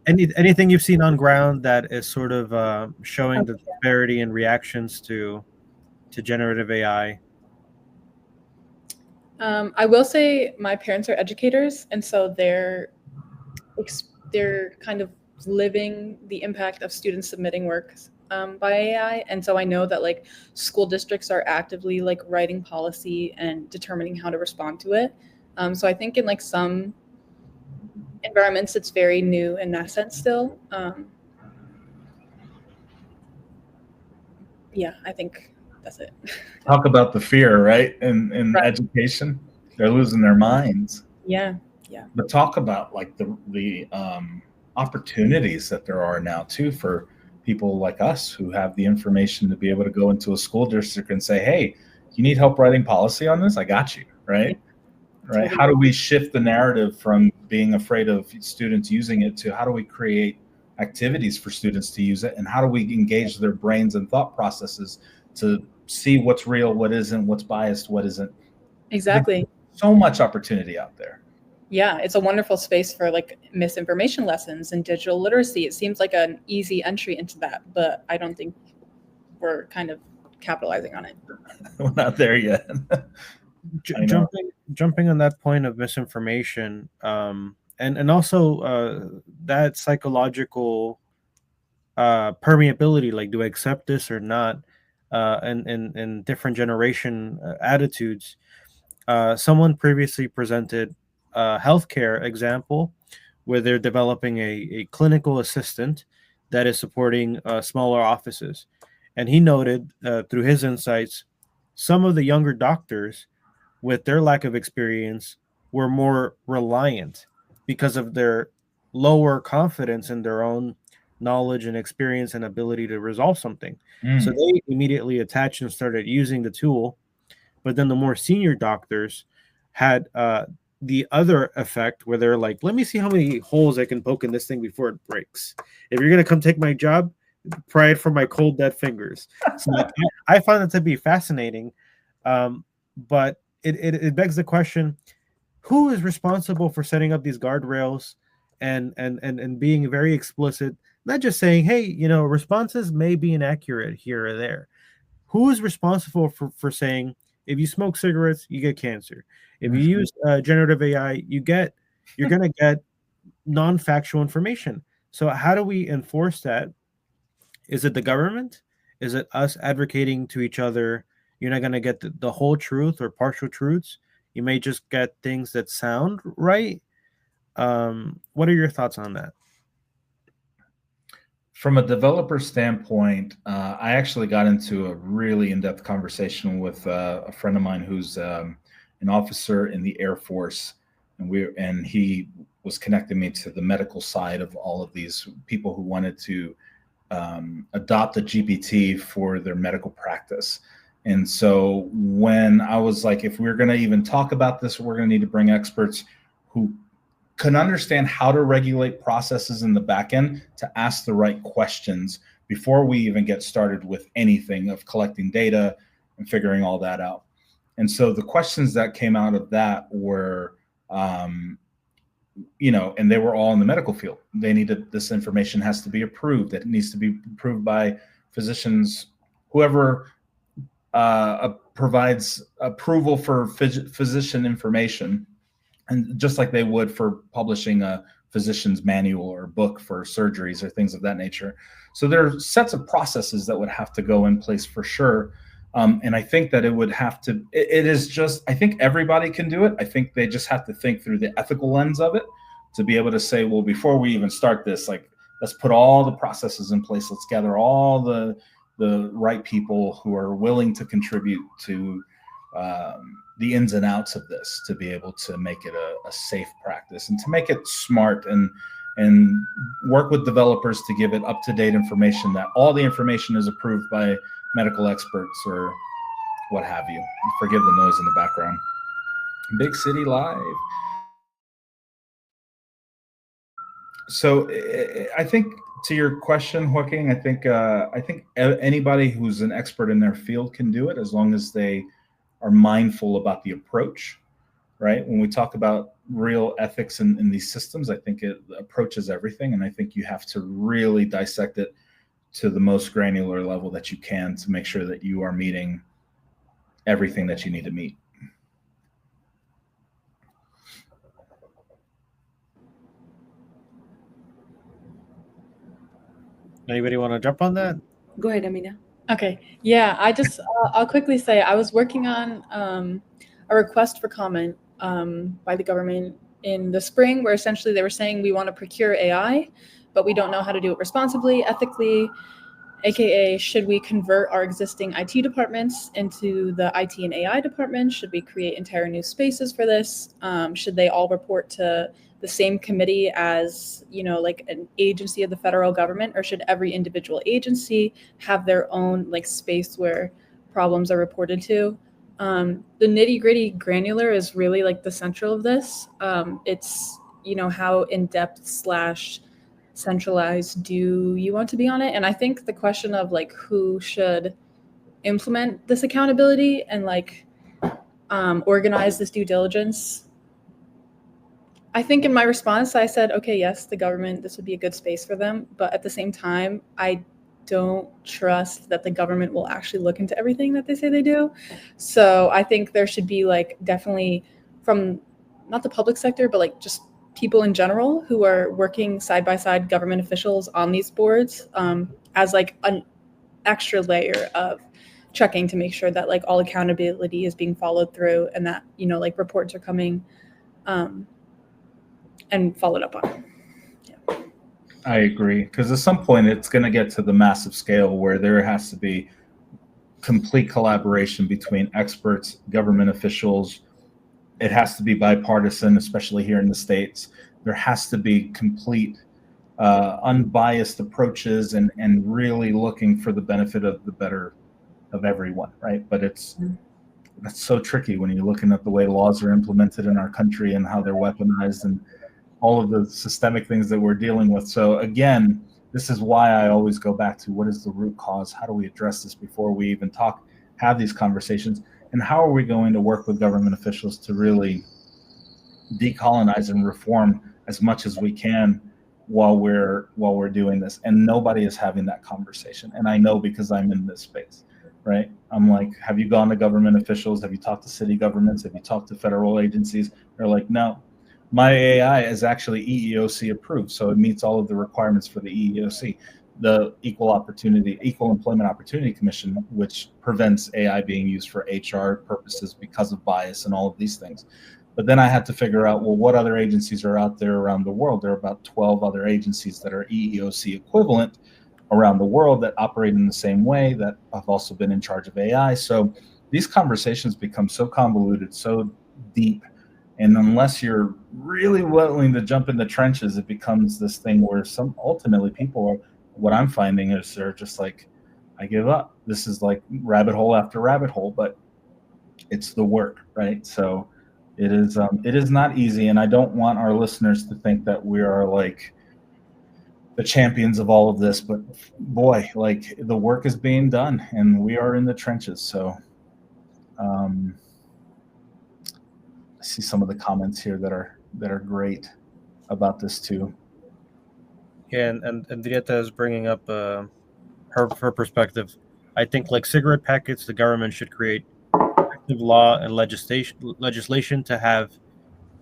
Anything you've seen on ground that is sort of showing the disparity in reactions to generative AI? I will say my parents are educators, and so they're kind of living the impact of students submitting work by AI. And so I know that like school districts are actively like writing policy and determining how to respond to it. So I think in like some environments, it's very new in that sense still. Yeah, I think that's it. Talk about the fear, right? In right. Education, they're losing their minds. Yeah. But talk about like the opportunities that there are now too for people like us who have the information to be able to go into a school district and say, hey, you need help writing policy on this? I got you, right? Yeah. Right. How do we shift the narrative from being afraid of students using it to how do we create activities for students to use it, and how do we engage their brains and thought processes to see what's real, what isn't, what's biased, what isn't? Exactly. There's so much opportunity out there. Yeah, it's a wonderful space for like misinformation lessons and digital literacy. It seems like an easy entry into that, but I don't think we're kind of capitalizing on it. We're not there yet. Jumping on that point of misinformation, and also that psychological permeability, like do I accept this or not, and different generation attitudes. Someone previously presented a healthcare example where they're developing a clinical assistant that is supporting smaller offices. And he noted through his insights, some of the younger doctors with their lack of experience were more reliant because of their lower confidence in their own knowledge and experience and ability to resolve something. So they immediately attached and started using the tool. But then the more senior doctors had the other effect where they're like, let me see how many holes I can poke in this thing before it breaks. If you're going to come take my job, pry it from my cold, dead fingers. So I find it to be fascinating. But it begs the question, who is responsible for setting up these guardrails and being very explicit, not just saying, hey, responses may be inaccurate here or there. Who is responsible for saying, if you smoke cigarettes, you get cancer. If you use generative AI, you're going to get non-factual information. So how do we enforce that? Is it the government? Is it us advocating to each other? You're not going to get the whole truth or partial truths. You may just get things that sound right. What are your thoughts on that? From a developer standpoint, I actually got into a really in-depth conversation with a friend of mine who's an officer in the Air Force, and he was connecting me to the medical side of all of these people who wanted to adopt a GPT for their medical practice. And so when I was like, if we're going to even talk about this, we're going to need to bring experts who can understand how to regulate processes in the back end to ask the right questions before we even get started with anything of collecting data and figuring all that out. And so the questions that came out of that were, and they were all in the medical field. They needed, this information has to be approved. It needs to be approved by physicians, whoever provides approval for physician information. And just like they would for publishing a physician's manual or book for surgeries or things of that nature. So there are sets of processes that would have to go in place for sure. And I think that it would have to, it is just, I think everybody can do it. I think they just have to think through the ethical lens of it to be able to say, well, before we even start this, like, let's put all the processes in place. Let's gather all the right people who are willing to contribute to the ins and outs of this, to be able to make it a safe practice and to make it smart, and work with developers to give it up-to-date information, that all the information is approved by medical experts or what have you. Forgive the noise in the background. Big City Live. So I think, to your question, Joaquin, I think anybody who's an expert in their field can do it, as long as they are mindful about the approach, right? When we talk about real ethics in these systems, I think it approaches everything. And I think you have to really dissect it to the most granular level that you can to make sure that you are meeting everything that you need to meet. Anybody want to jump on that? Go ahead, Amina. Okay. Yeah, I'll quickly say I was working on a request for comment by the government in the spring, where essentially they were saying we want to procure AI, but we don't know how to do it responsibly, ethically, aka should we convert our existing IT departments into the IT and AI department? Should we create entire new spaces for this? Should they all report to the same committee as, like an agency of the federal government, or should every individual agency have their own like space where problems are reported to? The nitty-gritty granular is really like the central of this. It's, how in-depth / centralized do you want to be on it? And I think the question of like who should implement this accountability and like organize this due diligence, I think in my response I said, okay, yes, the government, this would be a good space for them, but at the same time I don't trust that the government will actually look into everything that they say they do. So I think there should be like definitely from not the public sector, but like just people in general who are working side by side, government officials on these boards, as like an extra layer of checking to make sure that like all accountability is being followed through, and that like reports are coming and followed up on. Yeah. I agree, because at some point it's going to get to the massive scale where there has to be complete collaboration between experts, government officials. It has to be bipartisan, especially here in the States. There has to be complete, unbiased approaches and really looking for the benefit of the better of everyone, right? But that's so tricky when you're looking at the way laws are implemented in our country and how they're weaponized and all of the systemic things that we're dealing with. So again, this is why I always go back to what is the root cause? How do we address this before we even have these conversations? And how are we going to work with government officials to really decolonize and reform as much as we can while we're doing this? And nobody is having that conversation. And I know because I'm in this space, right? I'm like, have you gone to government officials? Have you talked to city governments? Have you talked to federal agencies? They're like, no, my AI is actually EEOC approved. So it meets all of the requirements for the EEOC. The Equal Employment Opportunity Commission, which prevents AI being used for HR purposes because of bias and all of these things. But then I had to figure out, well, what other agencies are out there around the world? There are about 12 other agencies that are EEOC equivalent around the world that operate in the same way, that have also been in charge of AI. So these conversations become so convoluted, so deep. And unless you're really willing to jump in the trenches, it becomes this thing where ultimately people, what I'm finding is they're just like, I give up. This is like rabbit hole after rabbit hole, but it's the work, right? So it is not easy. And I don't want our listeners to think that we are like the champions of all of this, but boy, like the work is being done and we are in the trenches. So I see some of the comments here that are great about this too. Yeah, and Dieta is bringing up her perspective. I think like cigarette packets, the government should create active law and legislation to have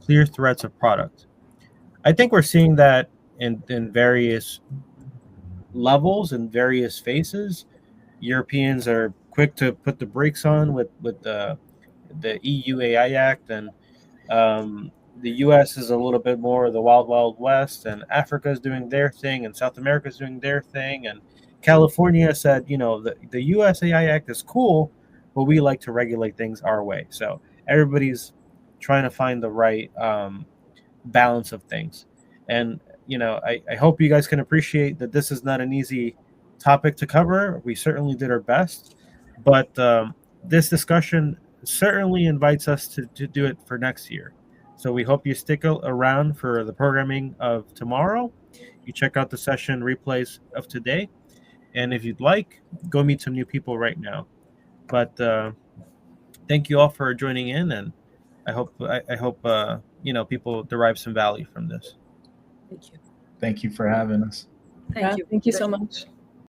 clear threats of product. I think we're seeing that in various levels and various phases. Europeans are quick to put the brakes on with the EU AI Act, and the U.S. is a little bit more the wild, wild west, and Africa is doing their thing, and South America is doing their thing, and California said, the U.S. AI Act is cool, but we like to regulate things our way. So everybody's trying to find the right balance of things, and I hope you guys can appreciate that this is not an easy topic to cover. We certainly did our best, but this discussion certainly invites us to do it for next year. So we hope you stick around for the programming of tomorrow. You check out the session replays of today. And if you'd like, go meet some new people right now. But thank you all for joining in. And I hope people derive some value from this. Thank you. Thank you for having us. Thank you so much.